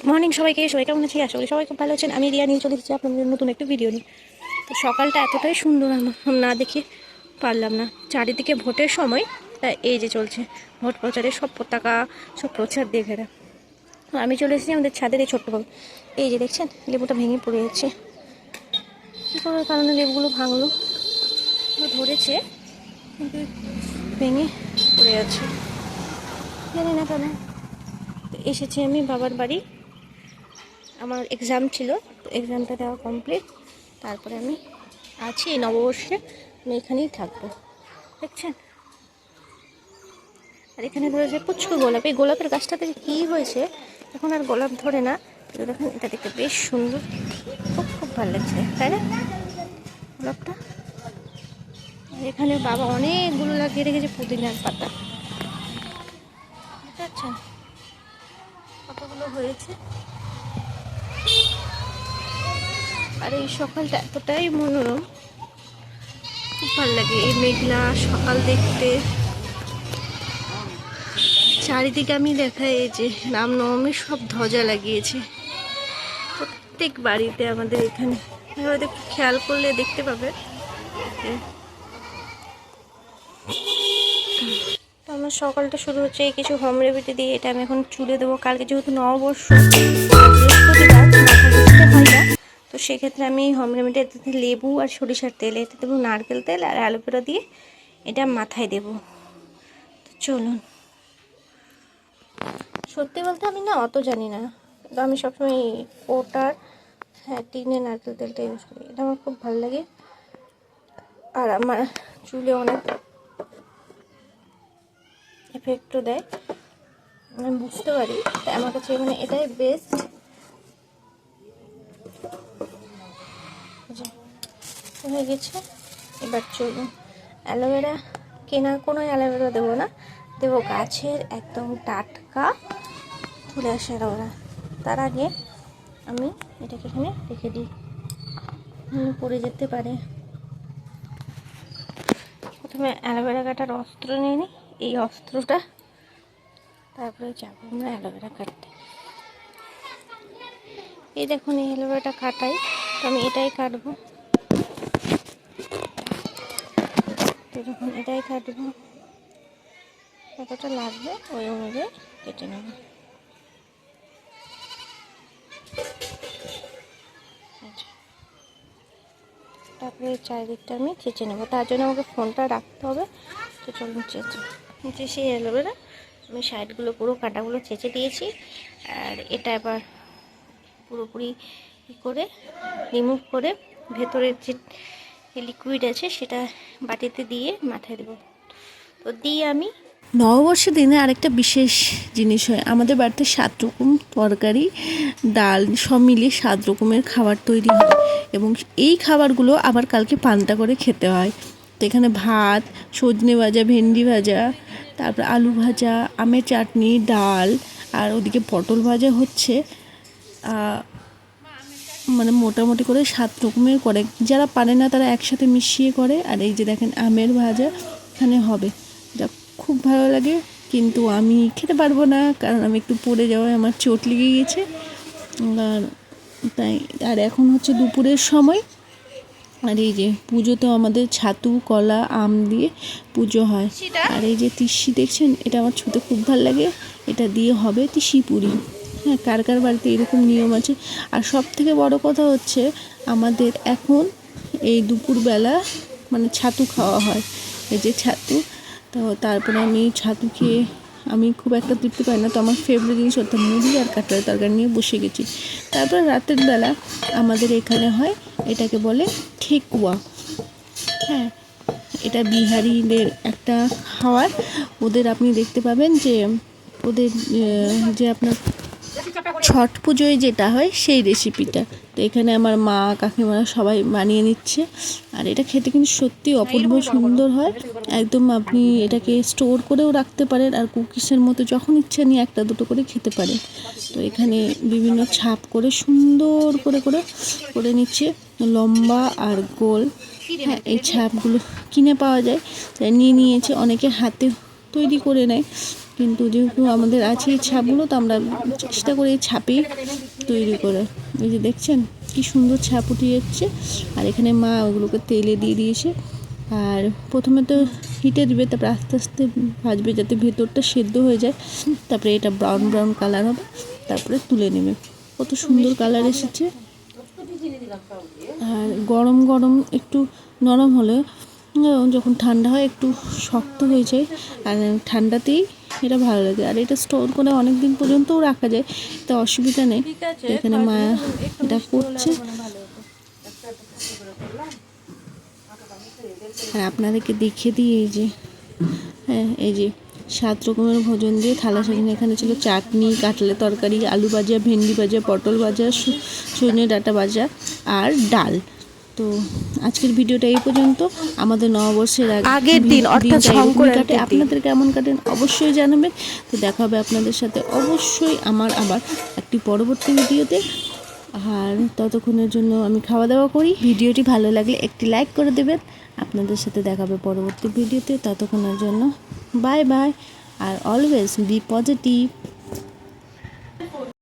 Good morning সবাইকে। সবাই কেমন আছে? আসলে সবাই খুব ভালো আছেন। আমি রিয়া নিয়ে চলে এসেছি আপনাদের নতুন একটা ভিডিও নিয়ে। তো সকালটা এতটাই সুন্দর আমার না দেখে পারলাম না। চারিদিকে ভোটের সময় এই যে চলছে ভোট প্রচারে সব পতাকা সব প্রচার দিয়ে ঘেরা। আমি চলে এসেছি আমাদের ছাদের এই ছোট্ট বাবু। এই যে দেখছেন লেবুটা ভেঙে পড়ে যাচ্ছে। কী করার কারণে লেবুগুলো ভাঙলো ধরেছে কিন্তু ভেঙে পড়ে যাচ্ছে, জানি না কেন। এসেছি আমি বাবার বাড়ি, আমার এক্সাম ছিল, তো এক্সামটা দেওয়া কমপ্লিট। তারপরে আমি আছি এই নববর্ষে, আমি এখানেই থাকবো দেখছেন। আর এখানে ধরেছে পুচকু গোলাপ। এই গোলাপের গাছটা থেকে কী হয়েছে এখন আর গোলাপ ধরে না, কিন্তু দেখেন এটা দেখতে বেশ সুন্দর, খুব খুব ভালো লাগছে তাই না গোলাপটা। এখানে বাবা অনেকগুলো লাগিয়ে রেখেছে পুদিনার পাতা, বুঝতে পারছেন কতগুলো হয়েছে। আর এই সকালটা এতটাই মনোরম, খুব ভালো লাগে এই মেঘলা সকাল দেখতে। চারিদিকে আমি দেখাই এই যে রামনবমীর সব ধ্বজা লাগিয়েছে প্রত্যেক বাড়িতে আমাদের এখানে, হয়তো খেয়াল করলে দেখতে পাবে। তো আমার সকালটা শুরু হচ্ছে এই কিছু হোম রেমেডি দিয়ে। এটা আমি এখন চুলে দেবো, কালকে যেহেতু নববর্ষ বৃহস্পতিবার মাথা ঘষতে হয় না, তো সেক্ষেত্রে আমি হোম রেমেডি এতে লেবু আর সরিষার তেল, এতে দেবো নারকেল তেল আর অ্যালোভেরা দিয়ে এটা মাথায় দেবো। তো চলুন, সত্যি বলতে আমি না অত জানি না, কিন্তু আমি সবসময় ওটার টিনে নারকেল তেলটা ইউজ করি, এটা আমার খুব ভালো লাগে আর আমার চুলে অনেক এফেক্টও দেয়, আমি বুঝতে পারি। তাই আমার কাছে মানে এটাই বেস্ট। হয়ে গেছে, এবার চলুন। অ্যালোভেরা কেনার কোনো অ্যালোভেরা দেবো না, দেবো গাছের একদম টাটকা তুলে আসে অ্যালোভেরা। তার আগে আমি এটাকে এখানে রেখে দিই, পড়ে যেতে পারে। প্রথমে অ্যালোভেরা কাটার অস্ত্র নিয়ে নিই, এই অস্ত্রটা, তারপরে যাবো আমরা অ্যালোভেরা কাটতে। এই দেখুন এই অ্যালোভেরাটা কাটাই, তো আমি এটাই কাটবো। তো যখন এটাই কাটবো কতটা লাগবে ওই অনুযায়ী কেটে নেব। তারপরে চারিদিকটা আমি চেঁচে নেবো, তার জন্য আমাকে ফোনটা রাখতে হবে। তো চলুন চেঁচে নিচে সেই অ্যালোভেরা আমি সাইডগুলো পুরো কাঁটাগুলো চেঁচে দিয়েছি। আর এটা এবার পুরোপুরি করে রিমুভ করে ভেতরের যে লিকুইড আছে সেটা বাটিতে দিয়ে মাথায় দেবো। তো দিয়ে আমি নববর্ষের দিনে আরেকটা বিশেষ জিনিস হয়, আমাদের বাড়িতে 7 রকম তরকারি ডাল সব মিলিয়ে 7 রকমের খাবার তৈরি হয়, এবং এই খাবারগুলো আবার কালকে পান্তা করে খেতে হয়। তো এখানে ভাত, সজনে ভাজা, ভেন্ডি ভাজা, তারপর আলু ভাজা, আমের চাটনি, ডাল, আর ওদিকে পটল ভাজা হচ্ছে। মানে মোটামুটি করে 7 রকমের করে, যারা পারে না তারা একসাথে মিশিয়ে করে। আর এই যে দেখেন আমের ভাজা এখানে হবে, এটা খুব ভালো লাগে, কিন্তু আমি খেতে পারবো না কারণ আমি একটু পড়ে যাওয়ায় আমার চোট লেগে গেছে। আর তাই, আর এখন হচ্ছে দুপুরের সময়। আর এই যে পুজোতে আমাদের ছাতু, কলা, আম দিয়ে পুজো হয়। আর এই যে তিসি দেখছেন, এটা আমার ছুঁতে খুব ভালো লাগে, এটা দিয়ে হবে তিসি পুরি। হ্যাঁ, কার কার বাড়িতে এরকম নিয়ম আছে। আর সব থেকে বড় কথা হচ্ছে আমাদের এখন এই দুপুরবেলা মানে ছাতু খাওয়া হয়, এই যে ছাতু। তো তারপরে আমি ছাতু খেয়ে আমি খুব একটা তৃপ্তি পাই না, তো আমার ফেভারিট জিনিস হচ্ছে মুড়ি আর কাঁঠালের তরকারি নিয়ে বসে গেছি। তারপর রাতের বেলা আমাদের এখানে হয়, এটাকে বলে ঠেকুয়া। হ্যাঁ, এটা বিহারিদের একটা খাবার। ওদের আপনি দেখতে পাবেন যে ওদের যে আপনার ছট পুজোয় যেটা হয় সেই রেসিপিটা। তো এখানে আমার মা কাকিমারা সবাই বানিয়ে নিচ্ছে, আর এটা খেতে কিন্তু সত্যি অপূর্ব সুন্দর হয় একদম। আপনি এটাকে স্টোর করেও রাখতে পারেন, আর কুকিসের মতো যখন ইচ্ছা নিয়ে একটা দুটো করে খেতে পারেন। তো এখানে বিভিন্ন ছাপ করে সুন্দর করে করে করে নিচ্ছে, লম্বা আর গোল। হ্যাঁ, এই ছাপগুলো কিনে পাওয়া যায়, তাই নিয়ে নিয়েছে। অনেকে হাতে তৈরি করে নেয়, কিন্তু যেহেতু আমাদের আছে এই ছাপগুলো, তো আমরা চেষ্টা করি এই ছাপেই তৈরি করে। এই যে দেখছেন কি সুন্দর ছাপ উঠে যাচ্ছে। আর এখানে মা ওগুলোকে তেলে দিয়ে দিয়েছে, আর প্রথমে তো হিটে দিবে, তারপরে আস্তে আস্তে ভাজবে যাতে ভেতরটা সেদ্ধ হয়ে যায়, তারপরে এটা ব্রাউন ব্রাউন কালার হবে, তারপরে তুলে নেবে। কত সুন্দর কালার এসেছে। আর গরম গরম একটু নরম হলে, যখন ঠান্ডা হয় একটু শক্ত হয়ে যায়, আর ঠান্ডাতেই এটা ভালো লাগে। আর এটা স্টোর করে অনেক দিন পর্যন্তও রাখা যায়, তো অসুবিধা নেই। এখানে মা এটা করছে, আর আপনাদেরকে দেখিয়ে দিই এই যে, হ্যাঁ এই যে 7 রকমের ভোজন দিয়ে থালা সাজানো। এখানে ছিল চাটনি, কাঁঠালের তরকারি, আলু ভাজা, ভেন্ডি ভাজা, পটল ভাজা, সজনে ডাঁটা ভাজা আর ডাল। তো আজকের ভিডিওটা এই পর্যন্ত। আমাদের নববর্ষের আগের দিন অর্থাৎ সংক্রান্তি আপনাদের কেমন কাটেন অবশ্যই জানাবেন। তো দেখা হবে আপনাদের সাথে অবশ্যই আমার আবার একটি পরবর্তী ভিডিওতে। আর ততক্ষণের জন্য আমি খাওয়া দাওয়া করি। ভিডিওটি ভালো লাগলে একটি লাইক করে দেবেন। আপনাদের সাথে দেখা হবে পরবর্তী ভিডিওতে। ততক্ষণের জন্য বাই বাই, আর অলওয়েজ বি পজিটিভ।